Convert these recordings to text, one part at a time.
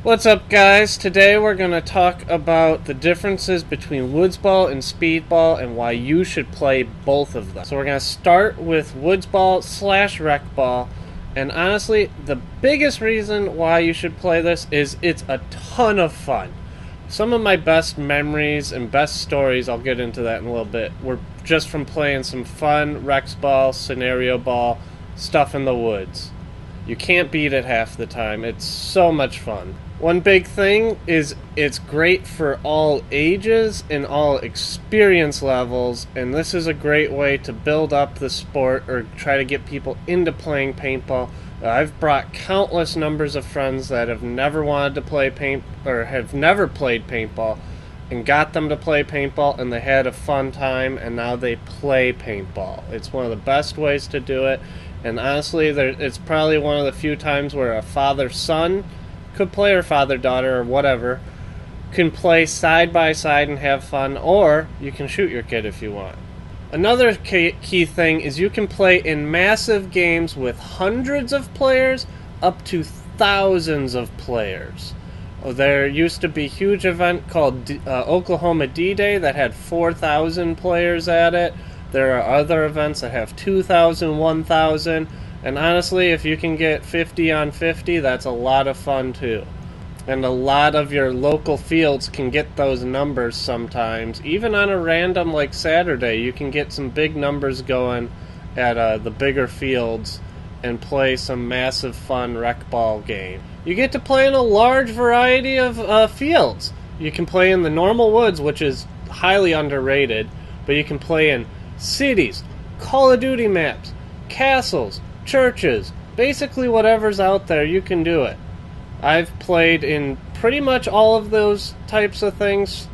What's up, guys? Today we're going to talk about the differences between Woodsball and Speedball and why you should play both of them. So we're going to start with Woodsball / Rec-Ball, and honestly, the biggest reason why you should play this is it's a ton of fun. Some of my best memories and best stories, I'll get into that in a little bit, were just from playing some fun Rec-Ball, scenario ball, stuff in the woods. You can't beat it half the time. It's so much fun. One big thing is it's great for all ages and all experience levels, and this is a great way to build up the sport or try to get people into playing paintball. I've brought countless numbers of friends that have never wanted to play or have never played paintball and got them to play paintball, and they had a fun time, and now they play paintball. It's one of the best ways to do it, and honestly, it's probably one of the few times where a father-son could play, or father-daughter, or whatever, can play side by side and have fun, or you can shoot your kid if you want. Another key thing is you can play in massive games with hundreds of players up to thousands of players. There used to be a huge event called Oklahoma D-Day that had 4,000 players at it. There are other events that have 2,000, 1,000, and honestly, if you can get 50 on 50, that's a lot of fun too. And a lot of your local fields can get those numbers sometimes. Even on a random like Saturday, you can get some big numbers going at the bigger fields and play some massive fun rec ball game. You get to play in a large variety of fields. You can play in the normal woods, which is highly underrated, but you can play in cities, Call of Duty maps, castles, churches, basically whatever's out there, you can do it. I've played in pretty much all of those types of things,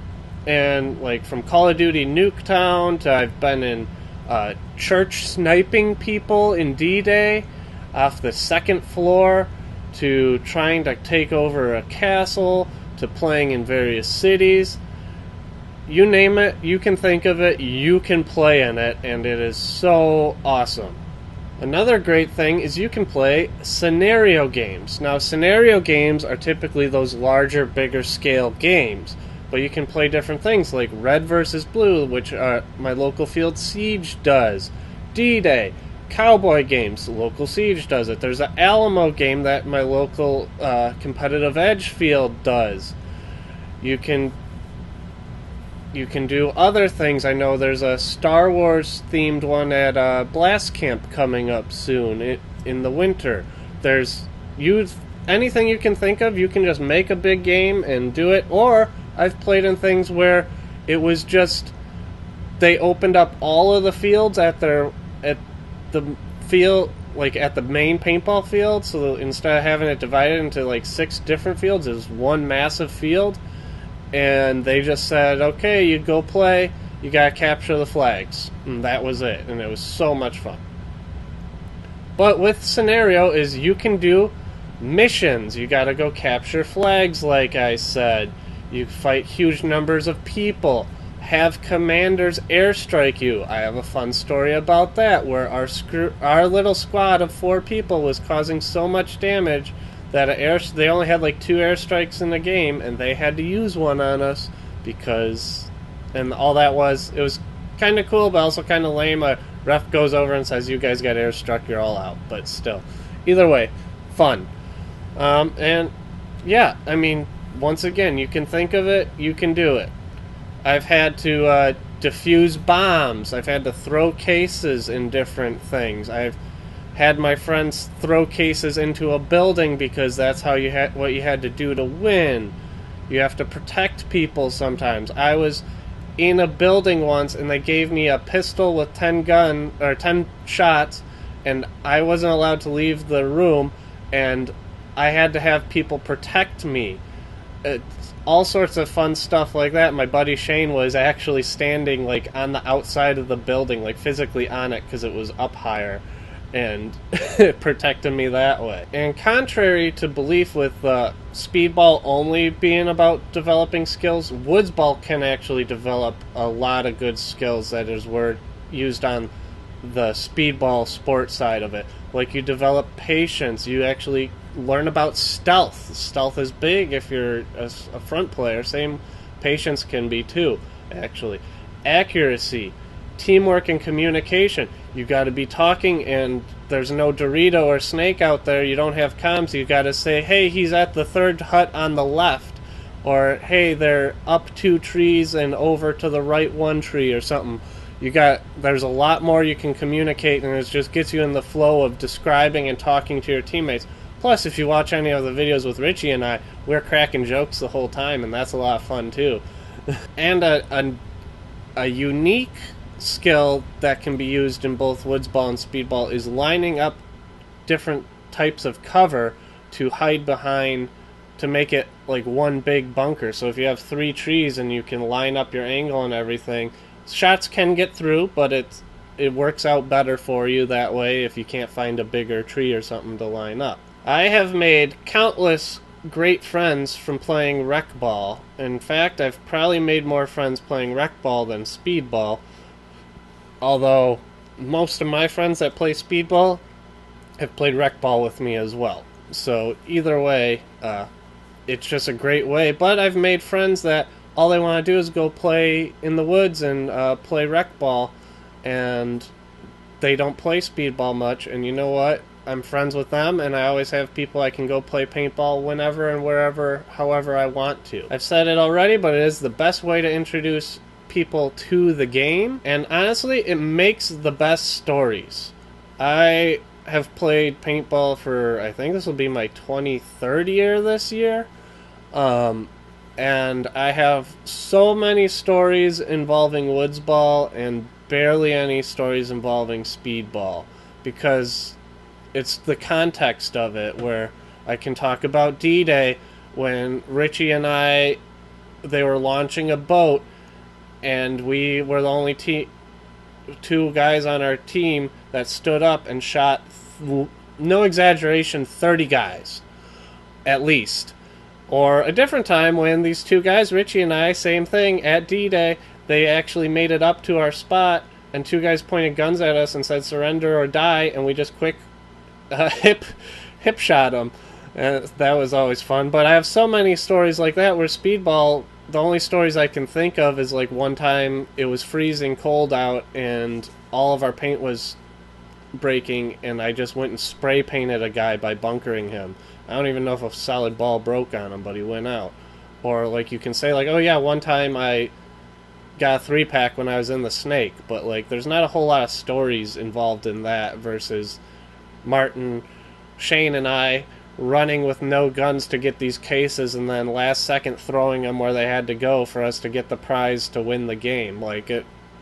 and like from Call of Duty Nuketown to I've been in church sniping people in D-Day off the second floor, to trying to take over a castle, to playing in various cities. You name it, you can think of it, you can play in it, and it is so awesome. Another great thing is you can play scenario games. Now, scenario games are typically those larger, bigger scale games, but you can play different things like Red versus Blue, which my local field Siege does. D-Day, cowboy games, local Siege does it. There's an Alamo game that my local competitive Edge field does. You can do other things. I know there's a Star Wars themed one at Blast Camp coming up soon in the winter. There's anything you can think of, you can just make a big game and do it. Or I've played in things where it was just they opened up all of the fields at the field, like at the main paintball field. So instead of having it divided into like 6 different fields, it was one massive field. And they just said, okay, you go play, you gotta capture the flags. And that was it, and it was so much fun. But with scenario is you can do missions. You gotta go capture flags, like I said. You fight huge numbers of people. Have commanders airstrike you. I have a fun story about that, where our little squad of 4 people was causing so much damage that they only had like 2 airstrikes in the game, and they had to use one on us because, and all that was, it was kind of cool, but also kind of lame. A ref goes over and says, "You guys got airstruck, you're all out." But still, either way, fun. And yeah, I mean, once again, you can think of it, you can do it. I've had to defuse bombs. I've had to throw cases in different things. I've had my friends throw cases into a building because that's how what you had to do to win. You have to protect people sometimes. I was in a building once and they gave me a pistol with 10 shots, and I wasn't allowed to leave the room, and I had to have people protect me. It's all sorts of fun stuff like that. My buddy Shane was actually standing like on the outside of the building, like physically on it because it was up higher, and protected me that way. And contrary to belief with Speedball only being about developing skills, Woodsball can actually develop a lot of good skills that were used on the Speedball sport side of it. Like, you develop patience, you actually learn about stealth. Stealth is big if you're a front player. Same, patience can be too, actually. Accuracy, teamwork, and communication. You got to be talking, and there's no Dorito or Snake out there. You don't have comms. You got to say, hey, he's at the third hut on the left, or hey, they're up 2 trees and over to the right 1 tree, or something. There's a lot more you can communicate, and it just gets you in the flow of describing and talking to your teammates. Plus, if you watch any of the videos with Richie and I, we're cracking jokes the whole time, and that's a lot of fun too. And a unique skill that can be used in both Woodsball and Speedball is lining up different types of cover to hide behind, to make it like one big bunker. So if you have 3 trees and you can line up your angle and everything, shots can get through, but it works out better for you that way if you can't find a bigger tree or something to line up. I have made countless great friends from playing rec ball. In fact, I've probably made more friends playing rec ball than speedball, although most of my friends that play speedball have played rec ball with me as well. So either way, it's just a great way. But I've made friends that all they want to do is go play in the woods and play rec ball, and they don't play speedball much. And you know what? I'm friends with them, and I always have people I can go play paintball whenever and wherever, however I want to. I've said it already, but it is the best way to introduce people to the game, and honestly, it makes the best stories. I have played paintball for, I think this will be my 23rd year this year, and I have so many stories involving Woodsball and barely any stories involving Speedball, because it's the context of it where I can talk about D-Day when Richie and I, they were launching a boat, and we were the only 2 guys on our team that stood up and shot, no exaggeration, 30 guys, at least. Or a different time when these 2 guys, Richie and I, same thing, at D-Day, they actually made it up to our spot, and 2 guys pointed guns at us and said surrender or die, and we just quick hip shot them. That was always fun. But I have so many stories like that where Speedball, the only stories I can think of is like one time it was freezing cold out and all of our paint was breaking, and I just went and spray painted a guy by bunkering him. I don't even know if a solid ball broke on him, but he went out. Or like you can say like, oh yeah, one time I got a 3-pack when I was in the Snake, but like there's not a whole lot of stories involved in that versus Martin, Shane, and I running with no guns to get these cases and then last second throwing them where they had to go for us to get the prize to win the game.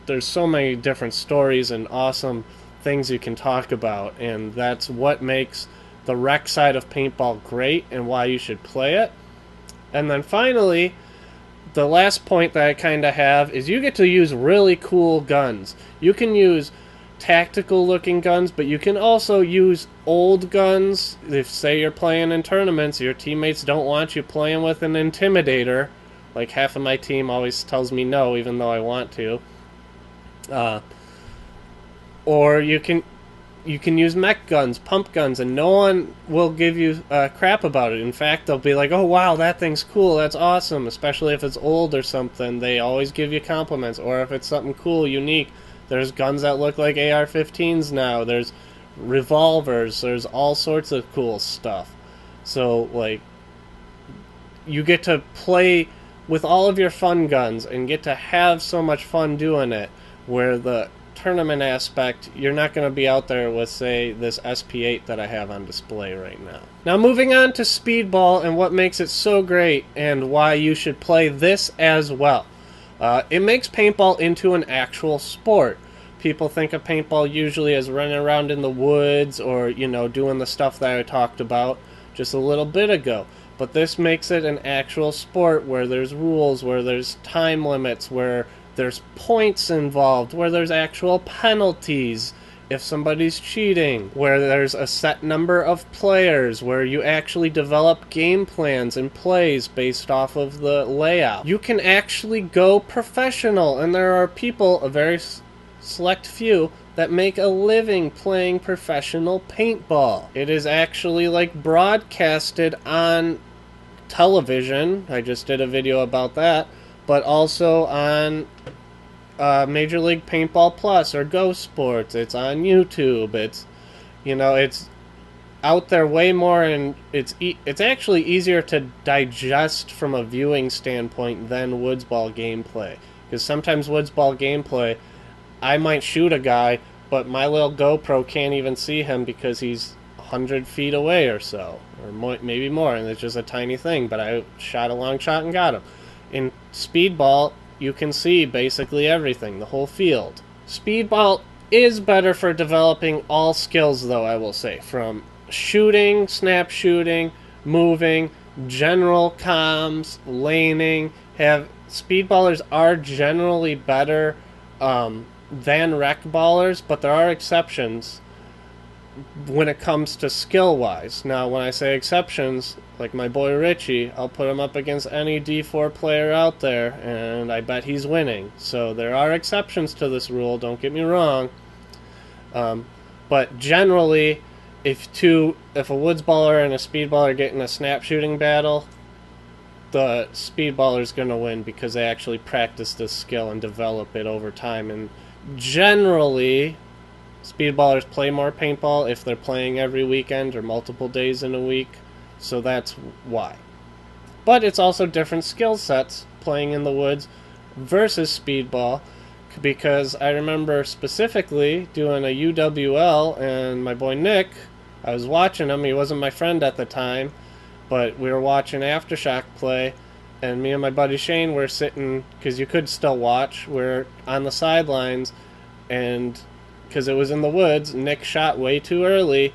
There's so many different stories and awesome things you can talk about, and that's what makes the rec side of paintball great and why you should play it. And then finally, the last point that I kind of have is you get to use really cool guns. You can use tactical looking guns, but you can also use old guns. If say you're playing in tournaments, your teammates don't want you playing with an intimidator, like half of my team always tells me no even though I want to, or you can use mech guns, pump guns, and no one will give you crap about it. In fact, they'll be like, oh wow, that thing's cool, that's awesome, especially if it's old or something. They always give you compliments. Or if it's something cool, unique, there's guns that look like AR-15s now. There's revolvers. There's all sorts of cool stuff. So, like, you get to play with all of your fun guns and get to have so much fun doing it, where the tournament aspect, you're not going to be out there with, say, this SP8 that I have on display right now. Now, moving on to Speedball and what makes it so great and why you should play this as well. It makes paintball into an actual sport. People think of paintball usually as running around in the woods or, you know, doing the stuff that I talked about just a little bit ago. But this makes it an actual sport where there's rules, where there's time limits, where there's points involved, where there's actual penalties if somebody's cheating, where there's a set number of players, where you actually develop game plans and plays based off of the layout. You can actually go professional, and there are people, a very select few, that make a living playing professional paintball. It is actually like broadcasted on television. I just did a video about that, but also on Major League Paintball Plus or Ghost Sports. It's on YouTube. It's out there way more, and it's actually easier to digest from a viewing standpoint than Woodsball gameplay. Because sometimes Woodsball gameplay, I might shoot a guy, but my little GoPro can't even see him because he's 100 feet away or so, or maybe more, and it's just a tiny thing, but I shot a long shot and got him. In Speedball, you can see basically everything, the whole field. Speedball is better for developing all skills, though, I will say, from shooting, snap shooting, moving, general comms, laning. Speedballers are generally better than rec ballers, but there are exceptions when it comes to skill-wise. Now, when I say exceptions, like my boy Richie, I'll put him up against any D4 player out there, and I bet he's winning. So there are exceptions to this rule, don't get me wrong. But generally, if a Woodsballer and a Speedballer get in a snap shooting battle, the Speedballer's going to win because they actually practice this skill and develop it over time. And generally, Speedballers play more paintball if they're playing every weekend or multiple days in a week, so that's why. But it's also different skill sets playing in the woods versus Speedball, because I remember specifically doing a UWL, and my boy Nick, I was watching him. He wasn't my friend at the time, but we were watching Aftershock play, and me and my buddy Shane were sitting, because you could still watch, we're on the sidelines, and because it was in the woods, Nick shot way too early,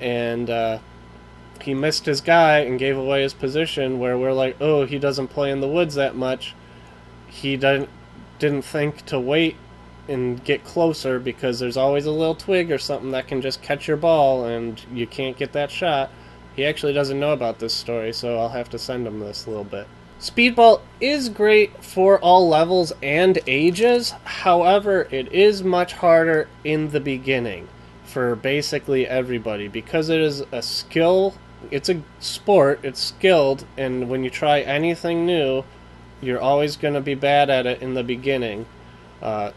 and he missed his guy and gave away his position, where we're like, oh, he doesn't play in the woods that much. He didn't think to wait and get closer, because there's always a little twig or something that can just catch your ball and you can't get that shot. He actually doesn't know about this story, so I'll have to send him this a little bit. Speedball is great for all levels and ages. However, it is much harder in the beginning for basically everybody, because it is a skill. It's a sport, it's skilled, and when you try anything new, you're always going to be bad at it in the beginning.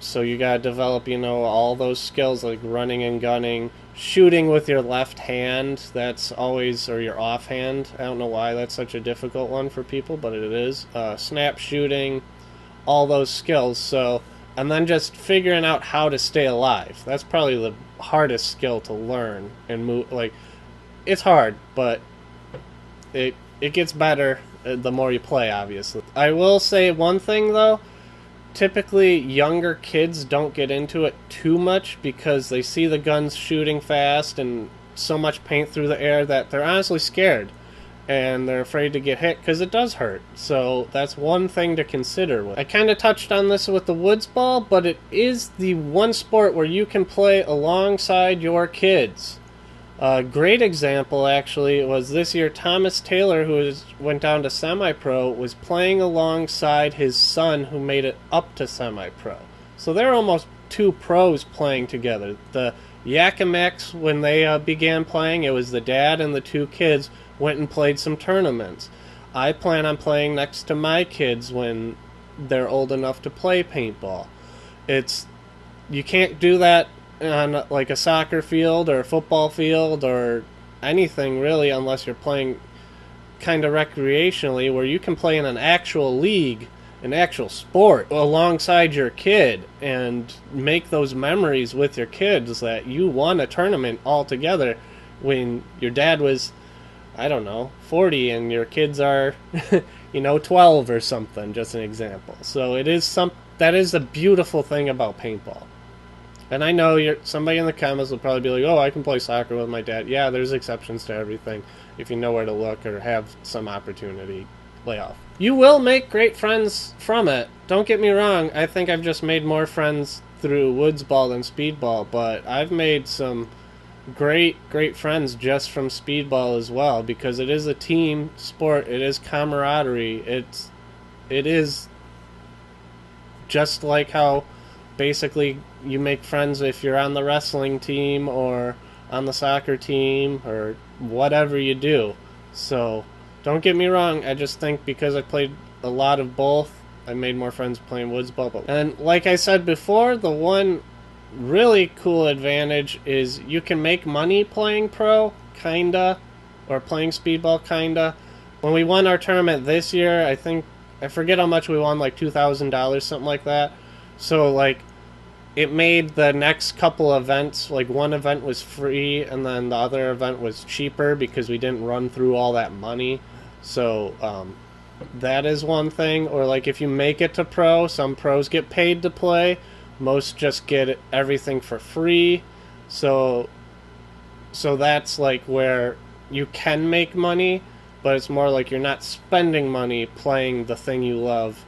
So you got to develop, all those skills like running and gunning, shooting with your left hand, that's always, or your offhand. I don't know why that's such a difficult one for people, but it is. Snap shooting, all those skills. So, and then just figuring out how to stay alive. That's probably the hardest skill to learn and move. Like, it's hard, but it gets better the more you play, obviously. I will say one thing, though. Typically, younger kids don't get into it too much because they see the guns shooting fast and so much paint through the air that they're honestly scared. And they're afraid to get hit because it does hurt. So that's one thing to consider. I kind of touched on this with the Woodsball, but it is the one sport where you can play alongside your kids. A great example, actually, was this year Thomas Taylor, who went down to semi-pro, was playing alongside his son, who made it up to semi-pro. So they're almost two pros playing together. The Yakimaks, when they began playing, it was the dad and the two kids went and played some tournaments. I plan on playing next to my kids when they're old enough to play paintball. You can't do that on like a soccer field or a football field or anything really, unless you're playing kind of recreationally, where you can play in an actual league, an actual sport alongside your kid and make those memories with your kids that you won a tournament all together when your dad was, I don't know, 40 and your kids are 12 or something, just an example. So that is a beautiful thing about paintball. And I know somebody in the comments will probably be like, oh, I can play soccer with my dad. Yeah, there's exceptions to everything. If you know where to look or have some opportunity, lay off. You will make great friends from it. Don't get me wrong. I think I've just made more friends through Woodsball than Speedball, but I've made some great friends just from Speedball as well, because it is a team sport. It is camaraderie. It is just like how basically you make friends if you're on the wrestling team or on the soccer team or whatever you do. So don't get me wrong, I just think because I played a lot of both, I made more friends playing Woodsball. And like I said before, the one really cool advantage is you can make money playing pro, kinda, or playing Speedball, kinda. When we won our tournament this year, I forget how much we won, like $2,000, something like that. So, like, it made the next couple events, like one event was free and then the other event was cheaper because we didn't run through all that money. So, that is one thing. Or, like, if you make it to pro, some pros get paid to play. Most just get everything for free. So that's, like, where you can make money, but it's more like you're not spending money playing the thing you love,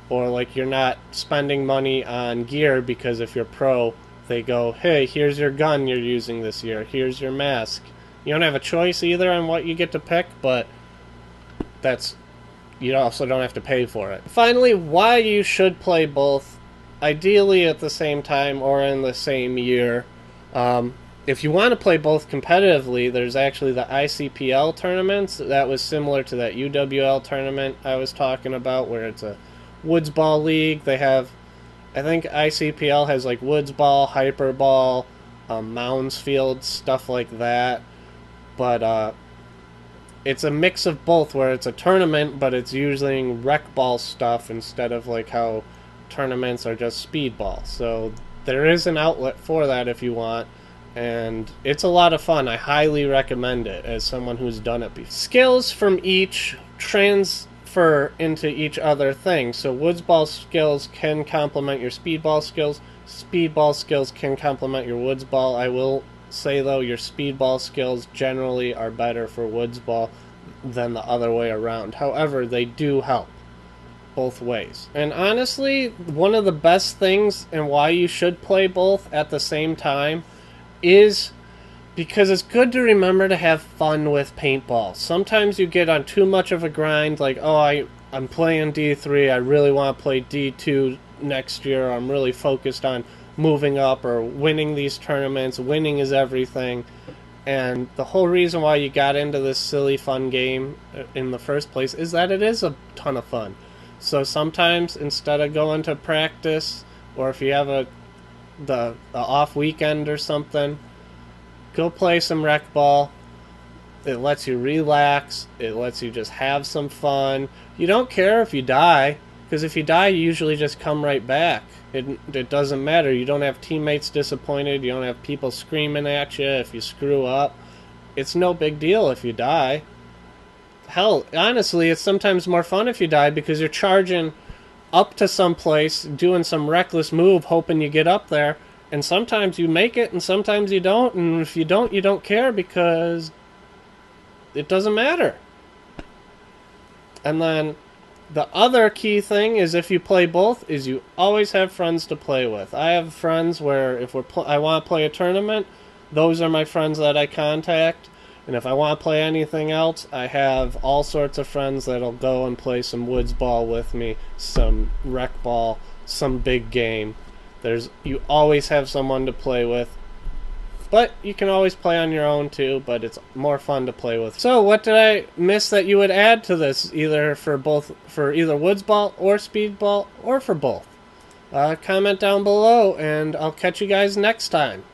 or like you're not spending money on gear because if you're pro, they go, hey, here's your gun you're using this year, here's your mask. You don't have a choice either on what you get to pick, but you also don't have to pay for it. Finally, why you should play both, ideally at the same time or in the same year. If you want to play both competitively, there's actually the ICPL tournaments. That was similar to that UWL tournament I was talking about, where it's a Woodsball league. They have, I think ICPL has like Woodsball, Hyperball, Moundsfield, stuff like that. But it's a mix of both, where it's a tournament, but it's using rec ball stuff instead of like how tournaments are just speedball. So there is an outlet for that if you want. And it's a lot of fun. I highly recommend it as someone who's done it before. Skills from each transfer into each other thing. So Woodsball skills can complement your Speedball skills. Speedball skills can complement your Woodsball. I will say, though, your Speedball skills generally are better for Woodsball than the other way around. However, they do help both ways. And honestly, one of the best things and why you should play both at the same time is because it's good to remember to have fun with paintball. Sometimes you get on too much of a grind, like, oh, I'm playing D3, I really want to play D2 next year, I'm really focused on moving up or winning these tournaments, winning is everything. And the whole reason why you got into this silly fun game in the first place is that it is a ton of fun. So sometimes instead of going to practice, or if you have the off weekend or something, go play some rec ball. It lets you relax. It lets you just have some fun. You don't care if you die, because if you die, you usually just come right back. It doesn't matter. You don't have teammates disappointed. You don't have people screaming at you if you screw up. It's no big deal if you die. Hell, honestly, it's sometimes more fun if you die, because you're charging up to some place, doing some reckless move, hoping you get up there, and sometimes you make it, and sometimes you don't, and if you don't care, because it doesn't matter. And then the other key thing is, if you play both, is you always have friends to play with. I have friends where if I want to play a tournament, those are my friends that I contact. And if I want to play anything else, I have all sorts of friends that'll go and play some Woodsball with me, some rec ball, some big game. You always have someone to play with. But you can always play on your own too, but it's more fun to play with. So what did I miss that you would add to this, either for either Woodsball or Speedball, or for both? Comment down below, and I'll catch you guys next time.